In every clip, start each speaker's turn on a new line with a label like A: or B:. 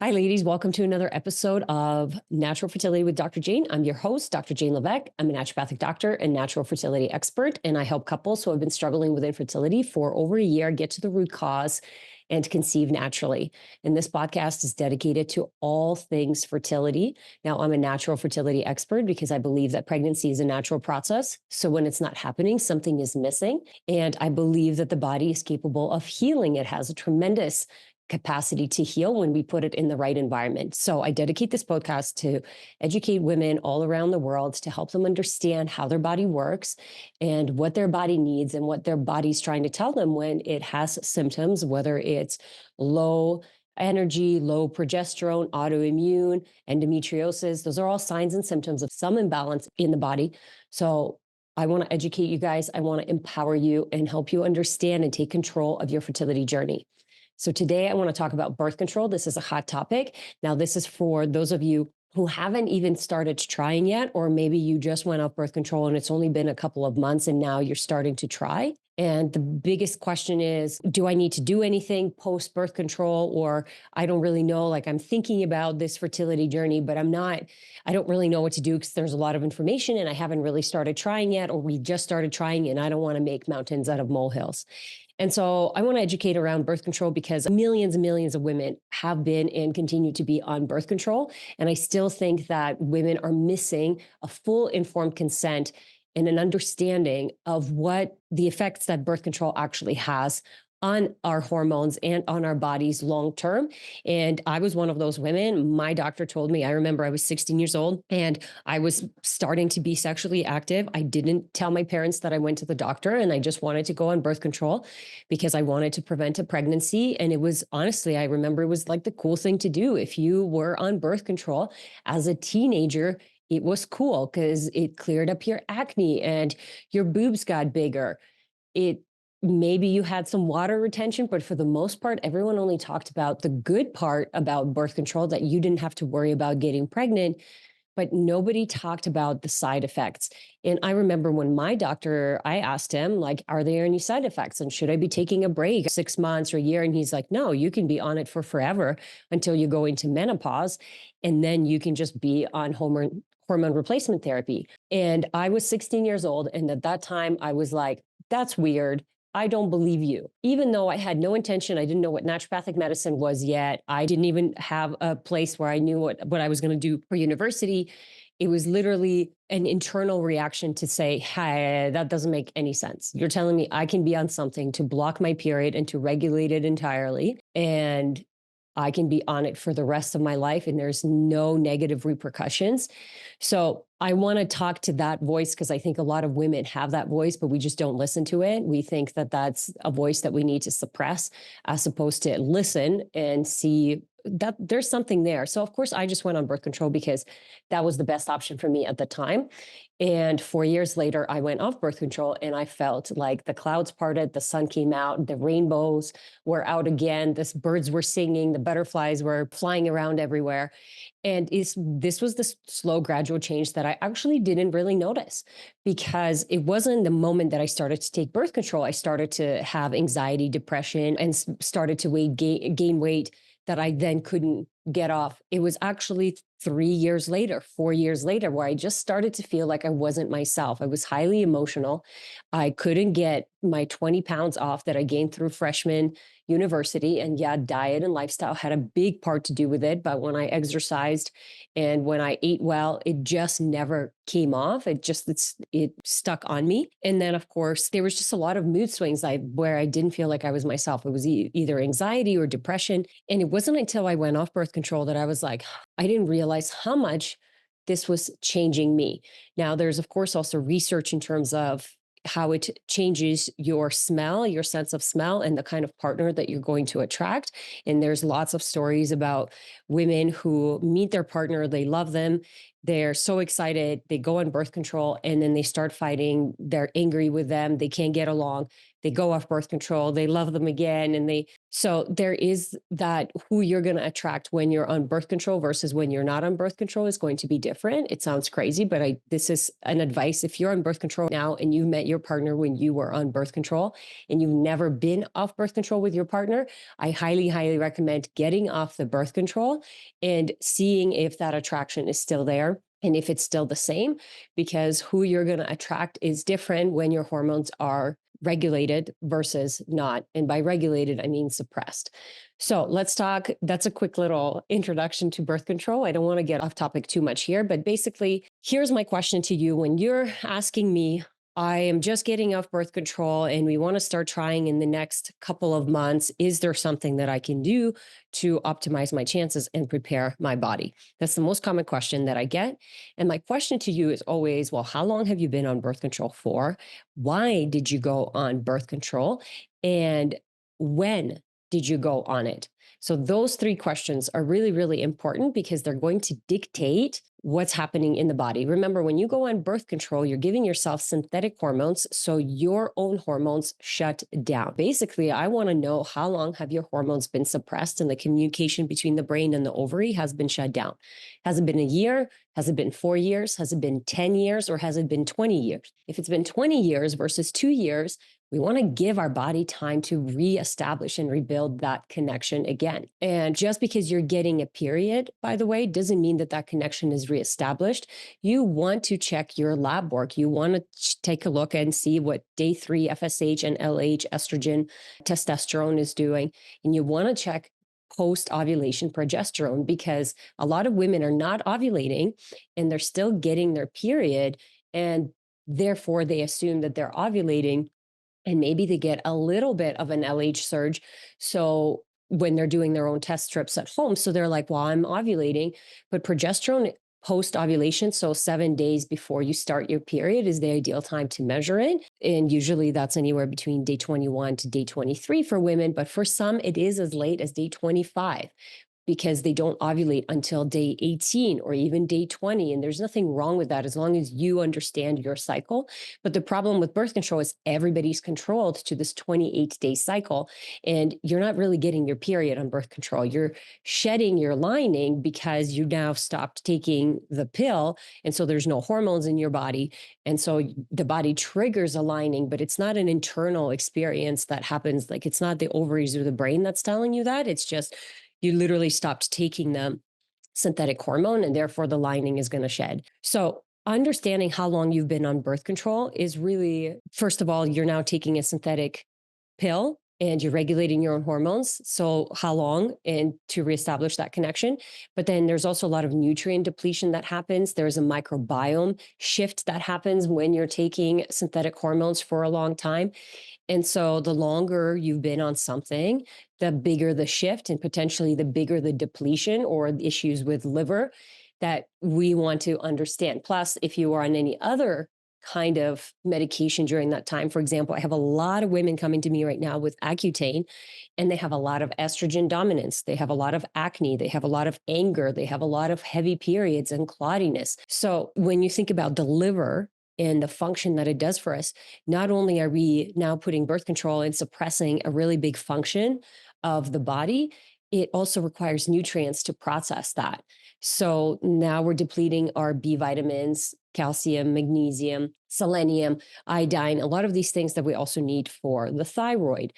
A: Hi, ladies. Welcome to another episode of Natural Fertility with Dr. Jane. I'm your host, Dr. Jane Levesque. I'm a naturopathic doctor and natural fertility expert, and I help couples who have been struggling with infertility for over a year get to the root cause and conceive naturally. And this podcast is dedicated to all things fertility. Now, I'm a natural fertility expert because I believe that pregnancy is a natural process. So when it's not happening, something is missing. And I believe that the body is capable of healing. It has a tremendous capacity to heal when we put it in the right environment. So I dedicate this podcast to educate women all around the world to help them understand how their body works and what their body needs and what their body's trying to tell them when it has symptoms, whether it's low energy, low progesterone, autoimmune, endometriosis. Those are all signs and symptoms of some imbalance in the body. So I want to educate you guys. I want to empower you and help you understand and take control of your fertility journey. So today I want to talk about birth control. This is a hot topic. Now, this is for those of you who haven't even started trying yet, or maybe you just went off birth control and it's only been a couple of months and now you're starting to try. And the biggest question is, do I need to do anything post birth control? Or I don't really know, like I'm thinking about this fertility journey, but I don't really know what to do because there's a lot of information and I haven't really started trying yet, or we just started trying and I don't want to make mountains out of molehills. And so I want to educate around birth control because millions and millions of women have been and continue to be on birth control. And I still think that women are missing a full informed consent and an understanding of what the effects that birth control actually has on our hormones and on our bodies long term. And I was one of those women. My doctor told me, I remember I was 16 years old and I was starting to be sexually active. I didn't tell my parents that I went to the doctor and I just wanted to go on birth control because I wanted to prevent a pregnancy. And it was honestly, I remember it was like the cool thing to do. If you were on birth control as a teenager, it was cool because it cleared up your acne and your boobs got bigger. It Maybe you had some water retention, but for the most part, everyone only talked about the good part about birth control, that you didn't have to worry about getting pregnant, but nobody talked about the side effects. And I remember when my doctor, I asked him, like, are there any side effects? And should I be taking a break 6 months or a year? And he's like, no, you can be on it for forever until you go into menopause. And then you can just be on hormone replacement therapy. And I was 16 years old. And at that time, I was like, that's weird. I don't believe you. Even though I had no intention, I didn't know what naturopathic medicine was yet. I didn't even have a place where I knew what I was going to do for university. It was literally an internal reaction to say, hey, that doesn't make any sense. You're telling me I can be on something to block my period and to regulate it entirely. And I can be on it for the rest of my life and there's no negative repercussions. So I want to talk to that voice because I think a lot of women have that voice, but we just don't listen to it. We think that that's a voice that we need to suppress as opposed to listen and see that there's something there. So of course I just went on birth control because that was the best option for me at the time. And 4 years later, I went off birth control and I felt like the clouds parted, the sun came out, the rainbows were out again, the birds were singing, the butterflies were flying around everywhere. And this was the slow, gradual change that I actually didn't really notice because it wasn't the moment that I started to take birth control. I started to have anxiety, depression, and started to gain weight that I then couldn't get off. It was actually 3 years later, 4 years later, where I just started to feel like I wasn't myself. I was highly emotional. I couldn't get my 20 pounds off that I gained through freshman university. And yeah, diet and lifestyle had a big part to do with it. But when I exercised and when I ate well, it just never came off. It stuck on me. And then, of course, there was just a lot of mood swings where I didn't feel like I was myself. It was either anxiety or depression. And it wasn't until I went off birth control that I was like, I didn't realize how much this was changing me. Now, there's, of course, also research in terms of how it changes your smell, your sense of smell, and the kind of partner that you're going to attract. And there's lots of stories about women who meet their partner, they love them, they're so excited, they go on birth control, and then they start fighting, they're angry with them, they can't get along. they go off birth control, they love them again. So there is that who you're going to attract when you're on birth control versus when you're not on birth control is going to be different. It sounds crazy, but this is an advice. If you're on birth control now and you met your partner when you were on birth control and you've never been off birth control with your partner, I highly, highly recommend getting off the birth control and seeing if that attraction is still there and if it's still the same, because who you're going to attract is different when your hormones are regulated versus not. And by regulated, I mean suppressed. So let's talk. That's a quick little introduction to birth control. I don't want to get off topic too much here, but basically, here's my question to you. When you're asking me, I am just getting off birth control and we want to start trying in the next couple of months. Is there something that I can do to optimize my chances and prepare my body? That's the most common question that I get. And my question to you is always, well, how long have you been on birth control for? Why did you go on birth control? And when did you go on it? So those three questions are really, really important because they're going to dictate what's happening in the body. Remember, when you go on birth control, you're giving yourself synthetic hormones, so your own hormones shut down. Basically, I want to know, how long have your hormones been suppressed and the communication between the brain and the ovary has been shut down? Has it been a year? Has it been 4 years? Has it been 10 years? Or has it been 20 years? If it's been 20 years versus 2 years, we want to give our body time to reestablish and rebuild that connection again. And just because you're getting a period, by the way, doesn't mean that that connection is reestablished. You want to check your lab work. You want to take a look and see what day 3 FSH and LH, estrogen, testosterone is doing. And you want to check post-ovulation progesterone, because a lot of women are not ovulating and they're still getting their period. And therefore, they assume that they're ovulating. And maybe they get a little bit of an LH surge. So when they're doing their own test strips at home, so they're like, well, I'm ovulating, but progesterone post ovulation, so 7 days before you start your period, is the ideal time to measure it. And usually that's anywhere between day 21 to day 23 for women, but for some, it is as late as day 25. Because they don't ovulate until day 18 or even day 20. And there's nothing wrong with that as long as you understand your cycle. But the problem with birth control is everybody's controlled to this 28-day cycle. And you're not really getting your period on birth control. You're shedding your lining because you now stopped taking the pill. And so there's no hormones in your body. And so the body triggers a lining, but it's not an internal experience that happens. Like, it's not the ovaries or the brain that's telling you that. It's just, you literally stopped taking the synthetic hormone, and therefore the lining is going to shed. So understanding how long you've been on birth control is really, first of all, you're now taking a synthetic pill and you're regulating your own hormones. So how long, and to reestablish that connection. But then there's also a lot of nutrient depletion that happens. There's a microbiome shift that happens when you're taking synthetic hormones for a long time. And so the longer you've been on something, the bigger the shift and potentially the bigger the depletion or issues with liver that we want to understand. Plus, if you are on any other kind of medication during that time, for example, I have a lot of women coming to me right now with Accutane, and they have a lot of estrogen dominance. They have a lot of acne. They have a lot of anger. They have a lot of heavy periods and cloudiness. So when you think about the liver and the function that it does for us, not only are we now putting birth control and suppressing a really big function of the body, it also requires nutrients to process that. So now we're depleting our B vitamins, calcium, magnesium, selenium, iodine, a lot of these things that we also need for the thyroid.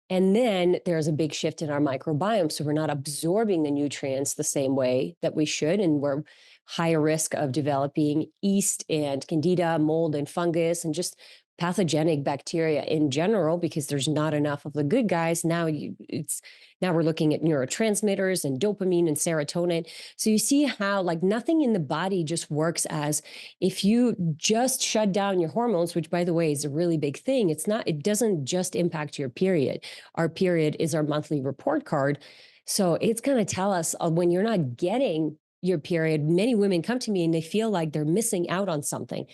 A: And then there's a big shift in our microbiome. So we're not absorbing the nutrients the same way that we should. And we're higher risk of developing yeast and candida, mold and fungus, and just pathogenic bacteria in general, because there's not enough of the good guys. Now we're looking at neurotransmitters and dopamine and serotonin. So you see how, like, nothing in the body just works as if you just shut down your hormones, which, by the way, is a really big thing. It doesn't just impact your period. Our period is our monthly report card. So it's going to tell us when you're not getting your period. Many women come to me and they feel like they're missing out on something.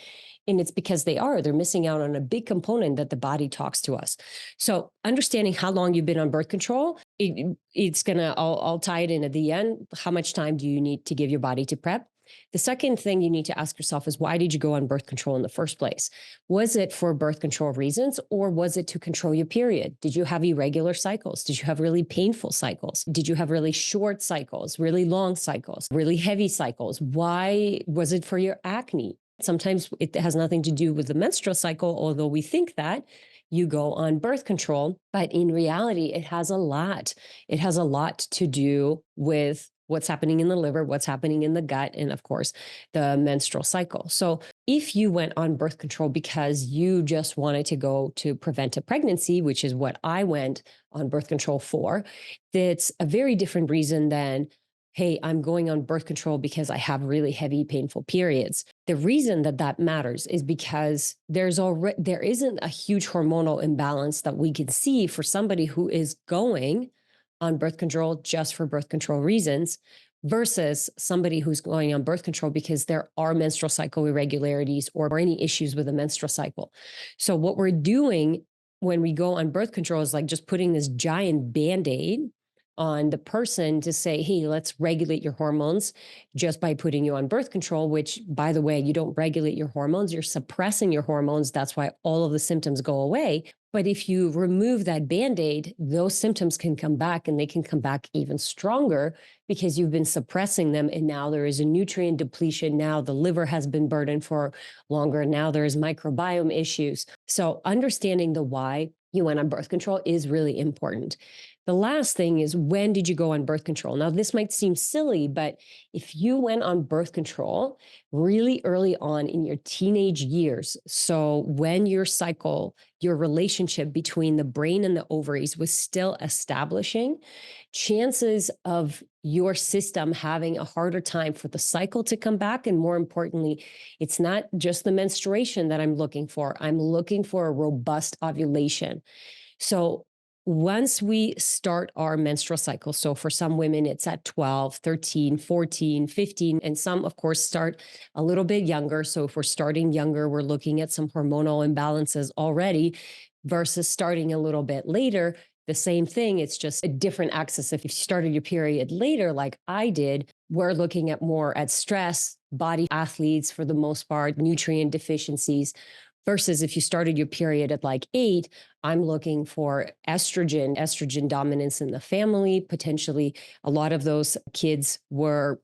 A: And it's because they're missing out on a big component that the body talks to us. So understanding how long you've been on birth control, it's going to, I'll tie it in at the end. How much time do you need to give your body to prep? The second thing you need to ask yourself is, why did you go on birth control in the first place? Was it for birth control reasons, or was it to control your period? Did you have irregular cycles? Did you have really painful cycles? Did you have really short cycles, really long cycles, really heavy cycles? Why was it for your acne? Sometimes it has nothing to do with the menstrual cycle, although we think that you go on birth control, but in reality, it has a lot. It has a lot to do with what's happening in the liver, what's happening in the gut, and of course, the menstrual cycle. So if you went on birth control because you just wanted to go to prevent a pregnancy, which is what I went on birth control for, that's a very different reason than, hey, I'm going on birth control because I have really heavy, painful periods. The reason that that matters is because there isn't a huge hormonal imbalance that we can see for somebody who is going on birth control just for birth control reasons versus somebody who's going on birth control because there are menstrual cycle irregularities or any issues with the menstrual cycle. So what we're doing when we go on birth control is like just putting this giant Band-Aid on the person to say, hey, let's regulate your hormones just by putting you on birth control, which, by the way, you don't regulate your hormones, you're suppressing your hormones. That's why all of the symptoms go away. But if you remove that Band-Aid, those symptoms can come back, and they can come back even stronger because you've been suppressing them. And now there is a nutrient depletion. Now the liver has been burdened for longer. Now there's microbiome issues. So understanding the why you went on birth control is really important. The last thing is, when did you go on birth control? Now, this might seem silly, but if you went on birth control really early on in your teenage years, so when your cycle, your relationship between the brain and the ovaries was still establishing, chances of your system having a harder time for the cycle to come back. And more importantly, it's not just the menstruation that I'm looking for. I'm looking for a robust ovulation. So once we start our menstrual cycle, so for some women, it's at 12, 13, 14, 15, and some, of course, start a little bit younger. So if we're starting younger, we're looking at some hormonal imbalances already versus starting a little bit later. The same thing, it's just a different axis. If you started your period later, like I did, we're looking at more at stress, body athletes for the most part, nutrient deficiencies. Versus if you started your period at like 8, I'm looking for estrogen dominance in the family. Potentially, a lot of those kids were,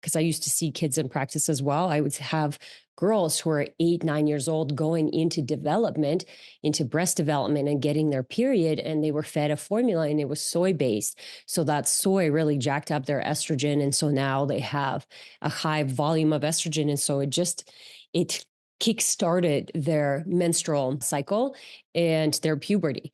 A: because I used to see kids in practice as well. I would have girls who are 8, 9 years old going into development, into breast development and getting their period, and they were fed a formula and it was soy based. So that soy really jacked up their estrogen. And so now they have a high volume of estrogen. And so it kick-started their menstrual cycle and their puberty.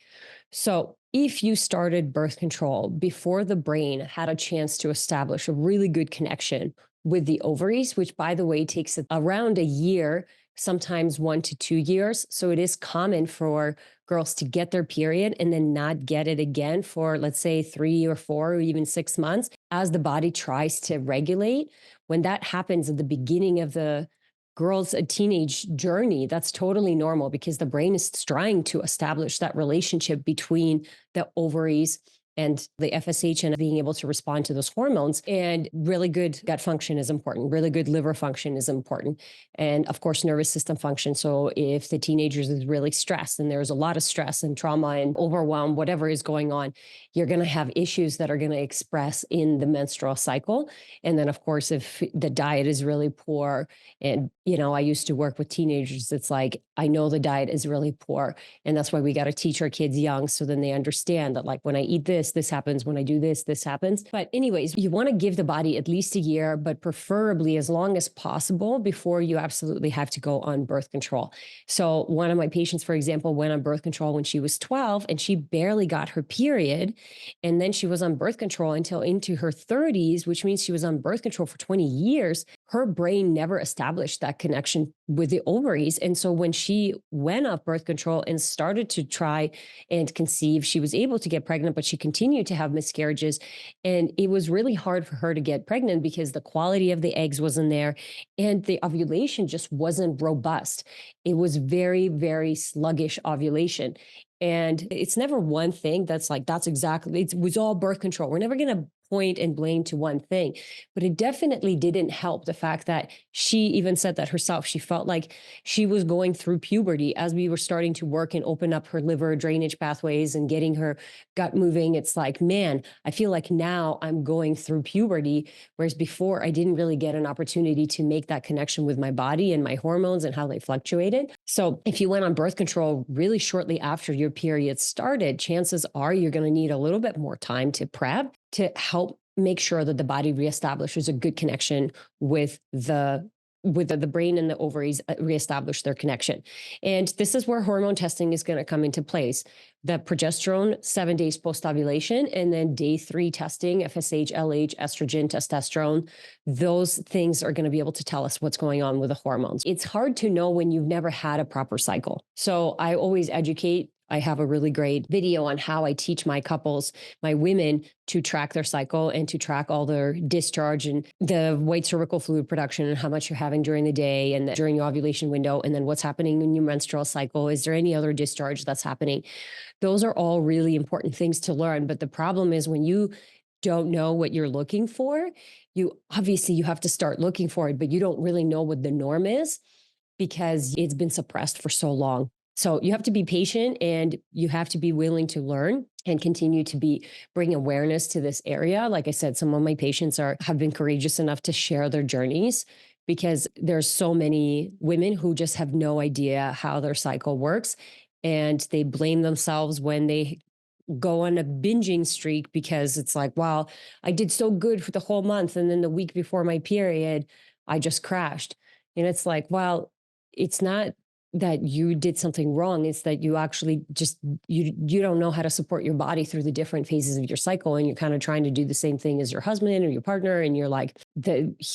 A: So if you started birth control before the brain had a chance to establish a really good connection with the ovaries, which, by the way, takes around a year, sometimes 1 to 2 years. So it is common for girls to get their period and then not get it again for, let's say, 3 or 4 or even 6 months as the body tries to regulate. When that happens at the beginning of the girls' a teenage journey, that's totally normal because the brain is trying to establish that relationship between the ovaries and the FSH and being able to respond to those hormones. And really good gut function is important. Really good liver function is important. And of course, nervous system function. So if the teenagers is really stressed and there's a lot of stress and trauma and overwhelm, whatever is going on, you're going to have issues that are going to express in the menstrual cycle. And then of course, if the diet is really poor, and, I used to work with teenagers, it's like, I know the diet is really poor. And that's why we got to teach our kids young. So then they understand that, like, when I eat this happens. When I do this happens. But anyways, you want to give the body at least a year, but preferably as long as possible before you absolutely have to go on birth control. So one of my patients, for example, went on birth control when she was 12 and she barely got her period. And then she was on birth control until into her 30s, which means she was on birth control for 20 years. Her brain never established that connection with the ovaries. And so when she went off birth control and started to try and conceive, she was able to get pregnant, but she continued to have miscarriages. And it was really hard for her to get pregnant because the quality of the eggs wasn't there and the ovulation just wasn't robust. It was very, very sluggish ovulation. And it's never one thing that's like, that's exactly, it was all birth control. We're never going to point and blame to one thing, but it definitely didn't help the fact that she even said that herself. She felt like she was going through puberty as we were starting to work and open up her liver drainage pathways and getting her gut moving. It's like, man, I feel like now I'm going through puberty, whereas before I didn't really get an opportunity to make that connection with my body and my hormones and how they fluctuated. So if you went on birth control really shortly after your period started, chances are you're going to need a little bit more time to prep to help make sure that the body reestablishes a good connection with the brain and the ovaries reestablish their connection. And this is where hormone testing is going to come into place. The progesterone 7 days post ovulation, and then day 3 testing, FSH, LH, estrogen, testosterone. Those things are going to be able to tell us what's going on with the hormones. It's hard to know when you've never had a proper cycle. So I always educate. I have a really great video on how I teach my couples, my women, to track their cycle and to track all their discharge and the white cervical fluid production and how much you're having during the day and during your ovulation window, and then what's happening in your menstrual cycle. Is there any other discharge that's happening? Those are all really important things to learn. But the problem is when you don't know what you're looking for, you obviously you have to start looking for it, but you don't really know what the norm is because it's been suppressed for so long. So you have to be patient and you have to be willing to learn and continue to bring awareness to this area. Like I said, some of my patients have been courageous enough to share their journeys because there's so many women who just have no idea how their cycle works. And they blame themselves when they go on a binging streak because it's like, wow, I did so good for the whole month. And then the week before my period, I just crashed. And it's like, well, it's not that you did something wrong. It's that you actually just, you don't know how to support your body through the different phases of your cycle. And you're kind of trying to do the same thing as your husband or your partner. And you're like,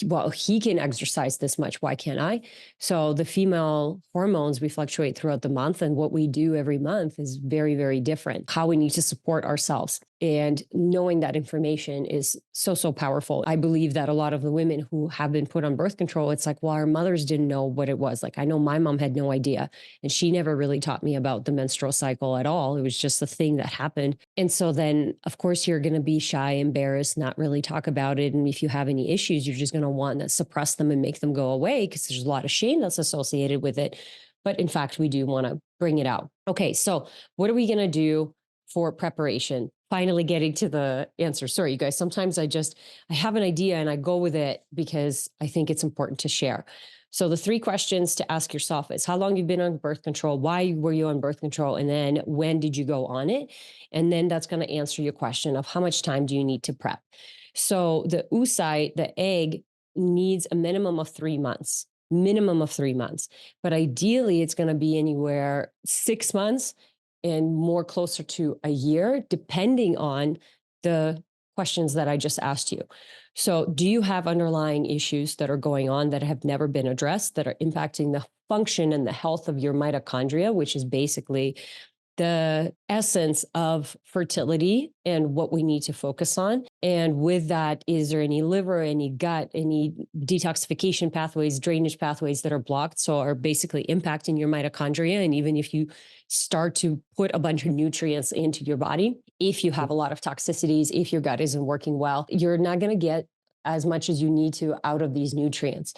A: well, he can exercise this much. Why can't I? So the female hormones, we fluctuate throughout the month. And what we do every month is very, very different. How we need to support ourselves. And knowing that information is so, so powerful. I believe that a lot of the women who have been put on birth control, it's like, well, our mothers didn't know what it was. Like, I know my mom had no idea, and she never really taught me about the menstrual cycle at all. It was just a thing that happened. And so then, of course, you're going to be shy, embarrassed, not really talk about it. And if you have any issues, you're just going to want to suppress them and make them go away because there's a lot of shame that's associated with it. But in fact, we do want to bring it out. Okay, so what are we going to do for preparation? Finally getting to the answer. Sorry, you guys, sometimes I have an idea and I go with it because I think it's important to share. So the 3 questions to ask yourself is how long you've been on birth control, why were you on birth control, and then when did you go on it? And then that's going to answer your question of how much time do you need to prep. So the oocyte, the egg, needs a minimum of 3 months, but ideally it's going to be anywhere 6 months and more closer to a year, depending on the questions that I just asked you. So do you have underlying issues that are going on that have never been addressed, that are impacting the function and the health of your mitochondria, which is basically the essence of fertility and what we need to focus on? And with that, is there any liver, any gut, any detoxification pathways, drainage pathways that are blocked? So are basically impacting your mitochondria. And even if you start to put a bunch of nutrients into your body, if you have a lot of toxicities, if your gut isn't working well, you're not going to get as much as you need to out of these nutrients.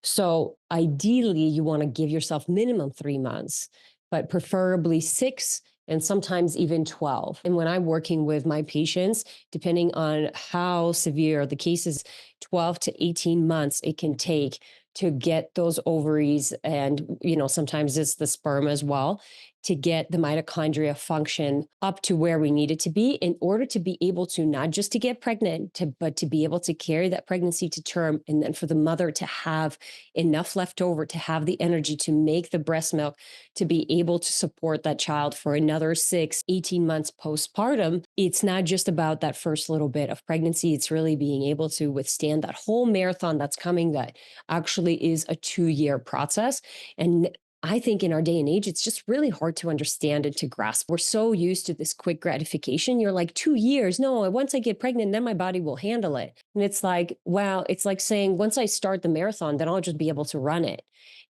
A: So ideally, you want to give yourself minimum 3 months, but preferably 6 and sometimes even 12. And when I'm working with my patients, depending on how severe the case is, 12 to 18 months it can take to get those ovaries, and sometimes it's the sperm as well, to get the mitochondria function up to where we need it to be in order to be able to not just to get pregnant, but to be able to carry that pregnancy to term. And then for the mother to have enough left over to have the energy to make the breast milk to be able to support that child for another 6, 18 months postpartum. It's not just about that first little bit of pregnancy. It's really being able to withstand that whole marathon that's coming that actually is a 2-year process. And I think in our day and age, it's just really hard to understand and to grasp. We're so used to this quick gratification. You're like, 2 years. No, once I get pregnant, then my body will handle it. And it's like, wow, it's like saying, once I start the marathon, then I'll just be able to run it.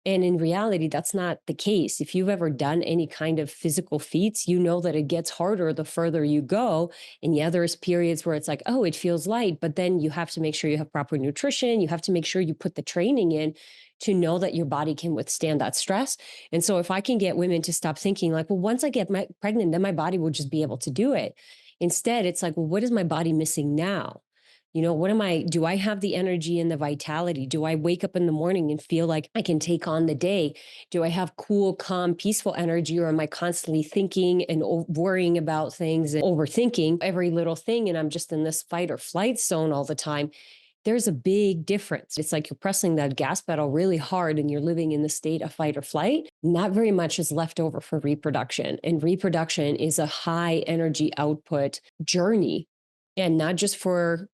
A: And in reality, that's not the case. If you've ever done any kind of physical feats, you know that it gets harder the further you go. And yeah, there's periods where it's like, oh, it feels light, but then you have to make sure you have proper nutrition. You have to make sure you put the training in to know that your body can withstand that stress. And so if I can get women to stop thinking like, well, once I get pregnant, then my body will just be able to do it. Instead, it's like, well, what is my body missing now? Do I have the energy and the vitality? Do I wake up in the morning and feel like I can take on the day? Do I have cool, calm, peaceful energy, or am I constantly thinking and worrying about things and overthinking every little thing? And I'm just in this fight or flight zone all the time. There's a big difference. It's like you're pressing that gas pedal really hard and you're living in the state of fight or flight. Not very much is left over for reproduction. And reproduction is a high energy output journey. And not just for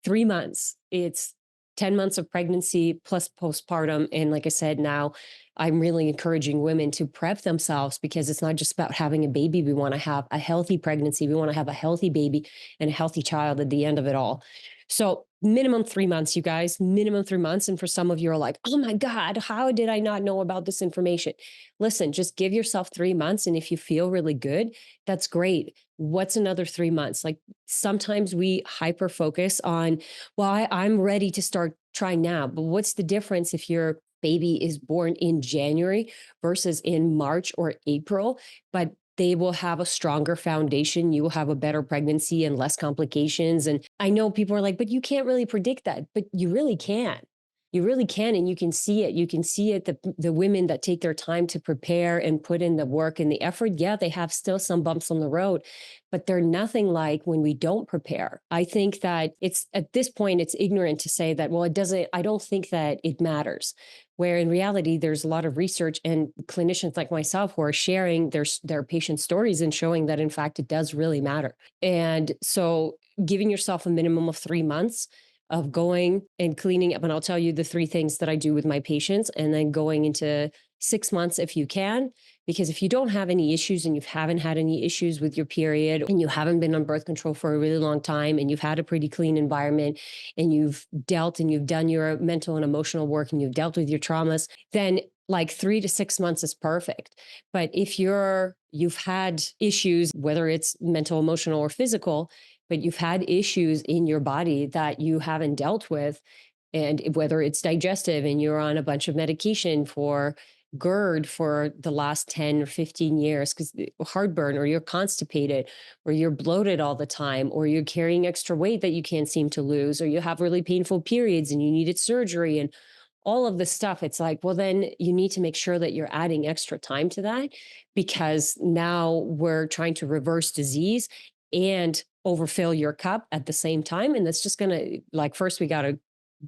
A: 3 months, it's 10 months of pregnancy plus postpartum. And like I said, now I'm really encouraging women to prep themselves because it's not just about having a baby. We want to have a healthy pregnancy. We want to have a healthy baby and a healthy child at the end of it all. So minimum 3 months, you guys, minimum 3 months. And for some of you are like, oh my God, how did I not know about this information? Listen, just give yourself 3 months. And if you feel really good, that's great. What's another 3 months? Like sometimes we hyper focus on, well, I'm ready to start trying now. But what's the difference if your baby is born in January versus in March or April? But they will have a stronger foundation. You will have a better pregnancy and less complications. And I know people are like, but you can't really predict that, but you really can. You really can. And you can see it. You can see it. The women that take their time to prepare and put in the work and the effort, yeah, they have still some bumps on the road, but they're nothing like when we don't prepare. I think that it's at this point, it's ignorant to say that, well, I don't think that it matters. Where in reality, there's a lot of research and clinicians like myself who are sharing their patient stories and showing that, in fact, it does really matter. And so giving yourself a minimum of 3 months of going and cleaning up. And I'll tell you the 3 things that I do with my patients, and then going into 6 months if you can. Because if you don't have any issues and you haven't had any issues with your period and you haven't been on birth control for a really long time and you've had a pretty clean environment and you've dealt and you've done your mental and emotional work and you've dealt with your traumas, then like 3 to 6 months is perfect. But if you've had issues, whether it's mental, emotional, or physical, but you've had issues in your body that you haven't dealt with, and whether it's digestive and you're on a bunch of medication for GERD for the last 10 or 15 years because heartburn, or you're constipated, or you're bloated all the time, or you're carrying extra weight that you can't seem to lose, or you have really painful periods and you needed surgery and all of this stuff, it's like, well, then you need to make sure that you're adding extra time to that, because now we're trying to reverse disease and overfill your cup at the same time. And that's just going to, like, first we got to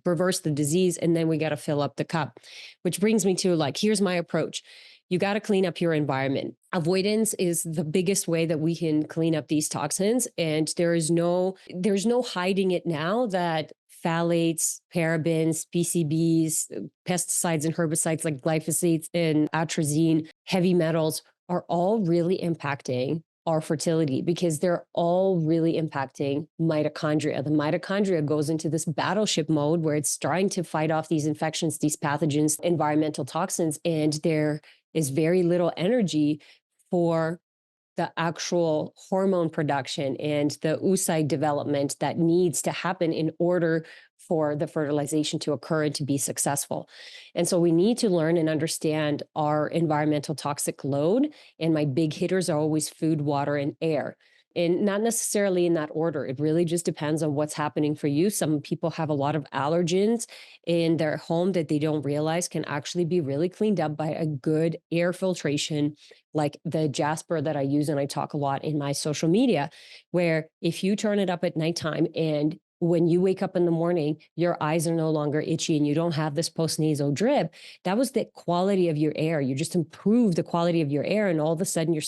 A: reverse the disease and then we got to fill up the cup, which brings me to, like, here's my approach. You got to clean up your environment. Avoidance is the biggest way that we can clean up these toxins. And there's no hiding it now that phthalates, parabens, PCBs, pesticides and herbicides like glyphosate and atrazine, heavy metals are all really impacting our fertility, because they're all really impacting mitochondria. The mitochondria goes into this battleship mode where it's trying to fight off these infections, these pathogens, environmental toxins, and there is very little energy for the actual hormone production and the oocyte development that needs to happen in order for the fertilization to occur and to be successful. And so we need to learn and understand our environmental toxic load. And my big hitters are always food, water, and air. And not necessarily in that order. It really just depends on what's happening for you. Some people have a lot of allergens in their home that they don't realize can actually be really cleaned up by a good air filtration, like the Jasper that I use and I talk a lot in my social media, where if you turn it up at nighttime and when you wake up in the morning, your eyes are no longer itchy and you don't have this postnasal drip. That was the quality of your air. You just improved the quality of your air, and all of a sudden, your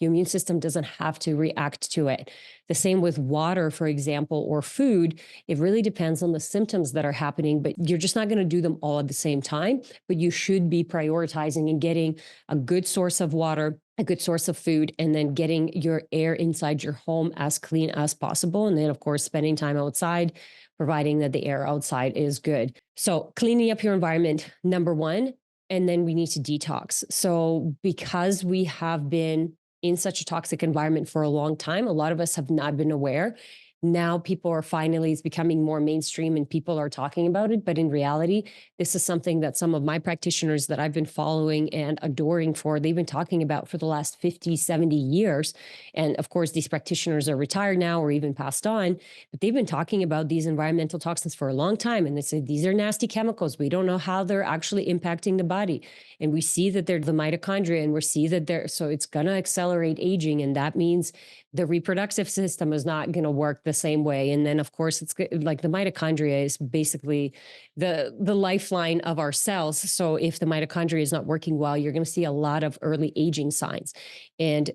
A: immune system doesn't have to react to it. The same with water, for example, or food. It really depends on the symptoms that are happening, but you're just not going to do them all at the same time. But you should be prioritizing and getting a good source of water, a good source of food, and then getting your air inside your home as clean as possible. And then, of course, spending time outside, providing that the air outside is good. So, cleaning up your environment, number one. And then we need to detox. So, because we have been in such a toxic environment for a long time, a lot of us have not been aware. Now people are finally, it's becoming more mainstream and people are talking about it. But in reality, this is something that some of my practitioners that I've been following and adoring for, they've been talking about for the last 50, 70 years. And of course, these practitioners are retired now or even passed on, but they've been talking about these environmental toxins for a long time. And they say these are nasty chemicals. We don't know how they're actually impacting the body. And we see that they're the mitochondria and we see that so it's going to accelerate aging. And that means the reproductive system is not going to work the same way. And then, of course, it's like the mitochondria is basically the lifeline of our cells. So if the mitochondria is not working well, you're going to see a lot of early aging signs. And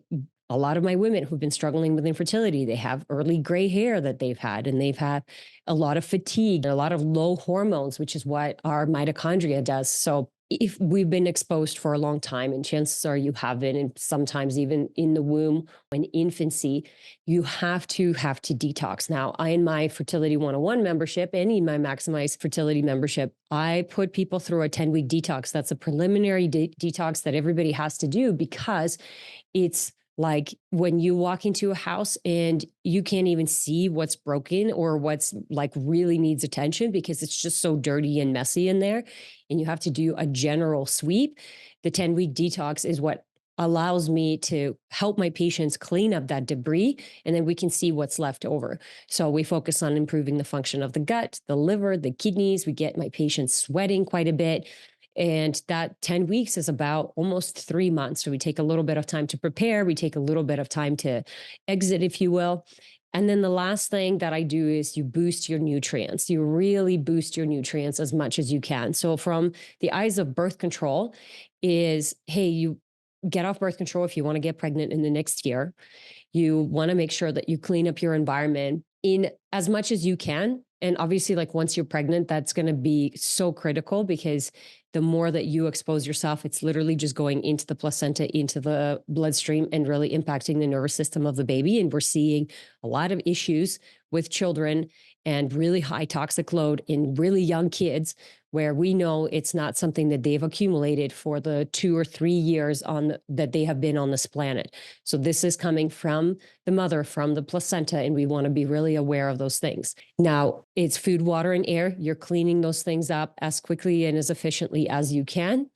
A: a lot of my women who've been struggling with infertility, they have early gray hair that they've had, and they've had a lot of fatigue, a lot of low hormones, which is what our mitochondria does. So if we've been exposed for a long time, and chances are you have been, and sometimes even in the womb, in infancy, you have to detox. Now, in my Fertility 101 membership and in my Maximize Fertility membership, I put people through a 10-week detox. That's a preliminary detox that everybody has to do because it's like when you walk into a house and you can't even see what's broken or what's like really needs attention because it's just so dirty and messy in there, and you have to do a general sweep. The 10-week detox is what allows me to help my patients clean up that debris, and then we can see what's left over. So we focus on improving the function of the gut, the liver, the kidneys. We get my patients sweating quite a bit. And that 10 weeks is about almost 3 months. So we take a little bit of time to prepare. We take a little bit of time to exit, if you will. And then the last thing that I do is you boost your nutrients. You really boost your nutrients as much as you can. So from the eyes of birth control is, hey, you get off birth control if you want to get pregnant in the next year. You want to make sure that you clean up your environment in as much as you can. And obviously, like once you're pregnant, that's going to be so critical because the more that you expose yourself, it's literally just going into the placenta, into the bloodstream, and really impacting the nervous system of the baby. And we're seeing a lot of issues with children and really high toxic load in really young kids, where we know it's not something that they've accumulated for the 2 or 3 years that they have been on this planet. So this is coming from the mother, from the placenta, and we want to be really aware of those things. Now, it's food, water, and air. You're cleaning those things up as quickly and as efficiently as you can.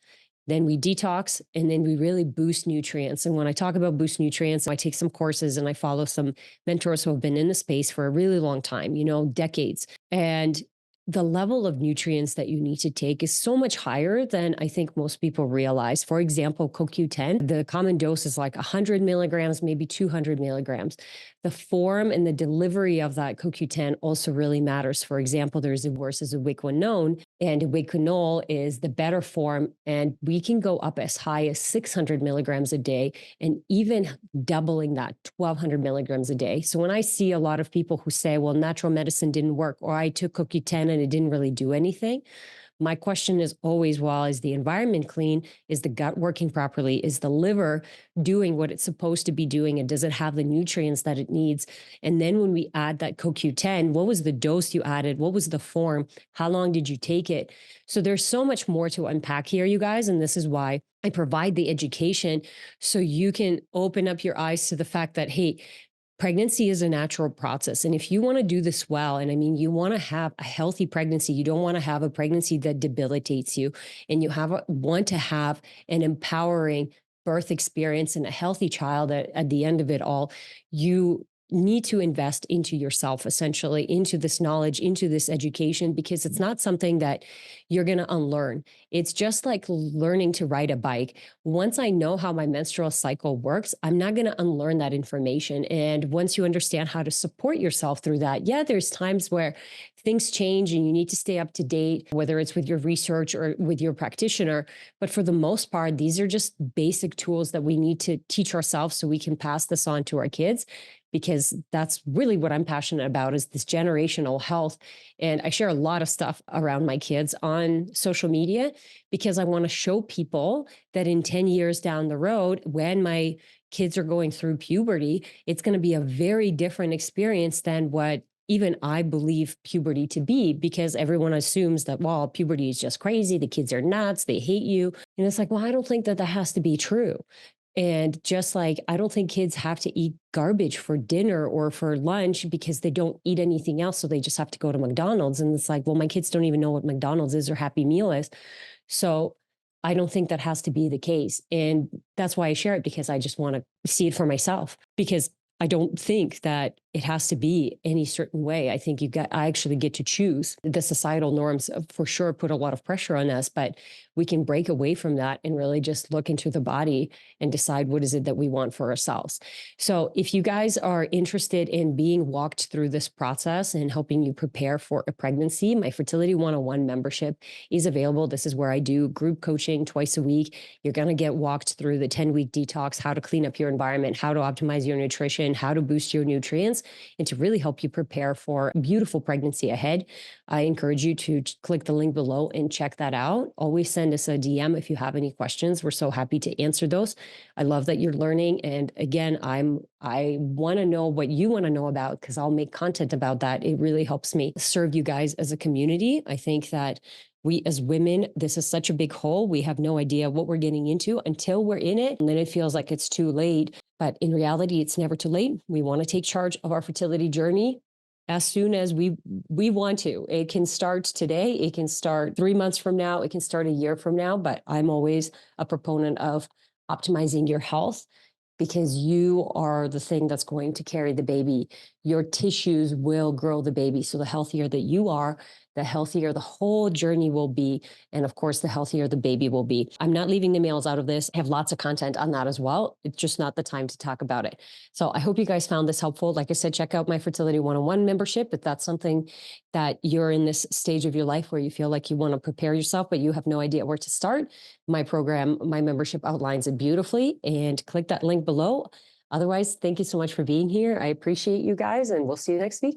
A: Then we detox, and then we really boost nutrients. And when I talk about boost nutrients, I take some courses and I follow some mentors who have been in the space for a really long time, decades. And the level of nutrients that you need to take is so much higher than I think most people realize. For example, CoQ10, the common dose is like 100 milligrams, maybe 200 milligrams. The form and the delivery of that CoQ10 also really matters. For example, there's versus ubiquinone, and ubiquinol is the better form, and we can go up as high as 600 milligrams a day, and even doubling that, 1,200 milligrams a day. So when I see a lot of people who say, well, natural medicine didn't work, or I took CoQ10 and it didn't really do anything, my question is always, well, is the environment clean? Is the gut working properly? Is the liver doing what it's supposed to be doing? And does it have the nutrients that it needs? And then when we add that CoQ10, what was the dose you added? What was the form? How long did you take it? So there's so much more to unpack here, you guys. And this is why I provide the education so you can open up your eyes to the fact that, hey, pregnancy is a natural process. And if you want to do this well, and I mean, you want to have a healthy pregnancy, you don't want to have a pregnancy that debilitates you, and you want to have an empowering birth experience and a healthy child at the end of it all, you need to invest into yourself, essentially, into this knowledge, into this education, because it's not something that you're going to unlearn. It's just like learning to ride a bike. Once I know how my menstrual cycle works, I'm not going to unlearn that information. And once you understand how to support yourself through that, yeah, there's times where things change and you need to stay up to date, whether it's with your research or with your practitioner. But for the most part, these are just basic tools that we need to teach ourselves so we can pass this on to our kids, because that's really what I'm passionate about, is this generational health. And I share a lot of stuff around my kids on social media because I want to show people that in 10 years down the road, when my kids are going through puberty, it's going to be a very different experience than what even I believe puberty to be, because everyone assumes that, well, puberty is just crazy. The kids are nuts. They hate you. And it's like, well, I don't think that that has to be true. And just like, I don't think kids have to eat garbage for dinner or for lunch because they don't eat anything else. So they just have to go to McDonald's. And it's like, well, my kids don't even know what McDonald's is or Happy Meal is. So I don't think that has to be the case. And that's why I share it, because I just want to see it for myself, because I don't think that it has to be any certain way. I think I actually get to choose. The societal norms for sure put a lot of pressure on us, but we can break away from that and really just look into the body and decide what is it that we want for ourselves. So if you guys are interested in being walked through this process and helping you prepare for a pregnancy, my Fertility 101 membership is available. This is where I do group coaching twice a week. You're going to get walked through the 10-week detox, how to clean up your environment, how to optimize your nutrition, how to boost your nutrients, and to really help you prepare for a beautiful pregnancy ahead. I encourage you to click the link below and check that out. Always send us a DM if you have any questions. We're so happy to answer those. I love that you're learning. And again, I want to know what you want to know about, because I'll make content about that. It really helps me serve you guys as a community. I think that we as women, this is such a big hole. We have no idea what we're getting into until we're in it. And then it feels like it's too late. But in reality, it's never too late. We want to take charge of our fertility journey as soon as we want to. It can start today. It can start 3 months from now. It can start a year from now. But I'm always a proponent of optimizing your health, because you are the thing that's going to carry the baby. Your tissues will grow the baby. So the healthier that you are, the healthier the whole journey will be. And of course, the healthier the baby will be. I'm not leaving the males out of this. I have lots of content on that as well. It's just not the time to talk about it. So I hope you guys found this helpful. Like I said, check out my Fertility 101 membership if that's something that you're in this stage of your life where you feel like you want to prepare yourself, but you have no idea where to start. My program, my membership outlines it beautifully, and click that link below. Otherwise, thank you so much for being here. I appreciate you guys, and we'll see you next week.